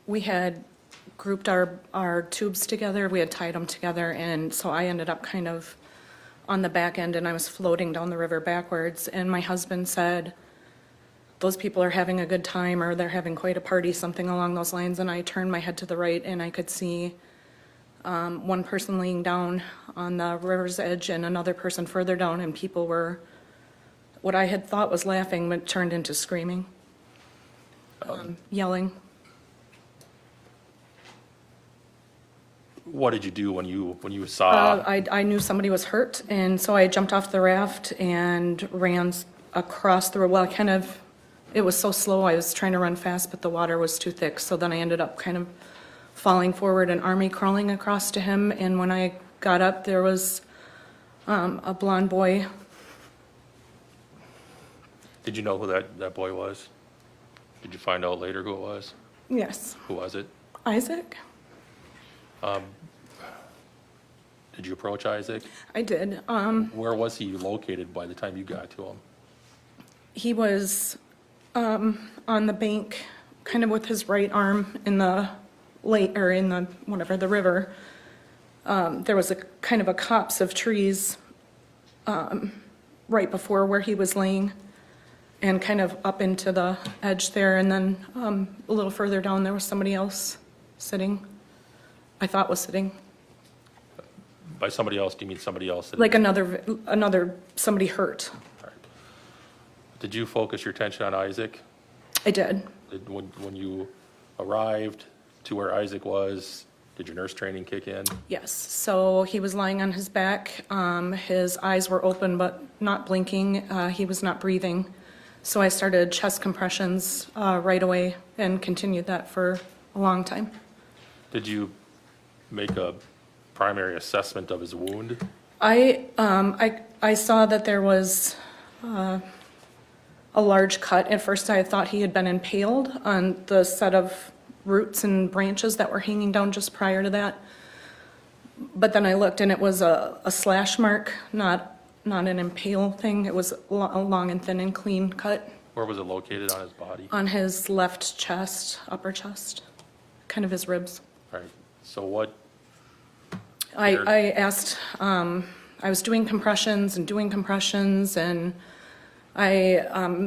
We had grouped our tubes together, we had tied them together, and so I ended up kind of on the back end, and I was floating down the river backwards, and my husband said, those people are having a good time, or they're having quite a party, something along those lines, and I turned my head to the right, and I could see one person laying down on the river's edge and another person further down, and people were, what I had thought was laughing, but turned into screaming, yelling. What did you do when you saw? I knew somebody was hurt, and so I jumped off the raft and ran across the, well, it was so slow, I was trying to run fast, but the water was too thick, so then I ended up kind of falling forward and army crawling across to him, and when I got up, there was a blonde boy. Did you know who that boy was? Did you find out later who it was? Yes. Who was it? Isaac? Did you approach Isaac? I did. Where was he located by the time you got to him? He was on the bank, kind of with his right arm in the lake, or in the, whatever, the river. There was a kind of a copse of trees right before where he was laying, and kind of up into the edge there, and then a little further down there was somebody else sitting, I thought was sitting. By somebody else, do you mean somebody else? Like another, somebody hurt. All right. Did you focus your attention on Isaac? I did. When you arrived to where Isaac was, did your nurse training kick in? Yes, so he was lying on his back. His eyes were open but not blinking. He was not breathing. So I started chest compressions right away and continued that for a long time. Did you make a primary assessment of his wound? I saw that there was a large cut. At first I thought he had been impaled on the set of roots and branches that were hanging down just prior to that. But then I looked and it was a slash mark, not an impale thing. It was a long and thin and clean cut. Where was it located on his body? On his left chest, upper chest, kind of his ribs. All right. So what? I asked, I was doing compressions, and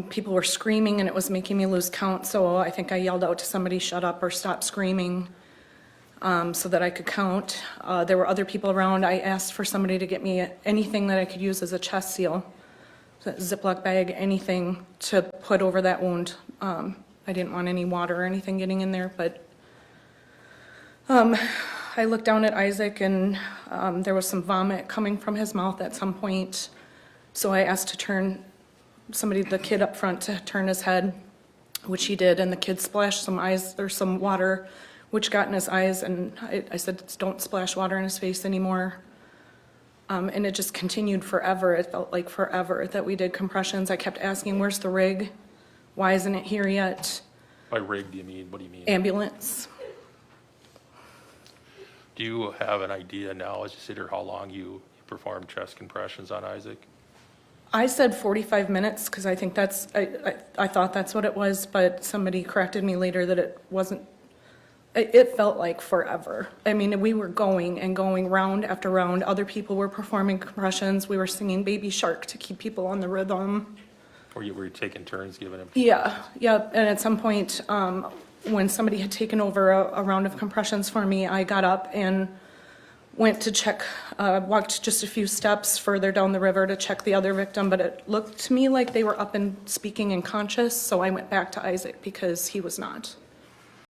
people were screaming and it was making me lose count, so I think I yelled out to somebody, shut up or stop screaming, so that I could count. There were other people around. I asked for somebody to get me anything that I could use as a chest seal, a Ziploc bag, anything to put over that wound. I didn't want any water or anything getting in there, but I looked down at Isaac and there was some vomit coming from his mouth at some point, so I asked to turn the kid up front to turn his head, which he did, and the kid splashed some water, which got in his eyes, and I said, don't splash water in his face anymore. And it just continued forever. It felt like forever that we did compressions. I kept asking, where's the rig? Why isn't it here yet? By rig, what do you mean? Ambulance. Do you have an idea now, as you sit here, how long you performed chest compressions on Isaac? I said 45 minutes because I think I thought that's what it was, but somebody corrected me later that it wasn't. It felt like forever. I mean, we were going and going round after round. Other people were performing compressions. We were singing Baby Shark to keep people on the rhythm. Were you taking turns giving him? Yeah. And at some point, when somebody had taken over a round of compressions for me, I got up and went to check, walked just a few steps further down the river to check the other victim, but it looked to me like they were up and speaking and conscious, so I went back to Isaac because he was not.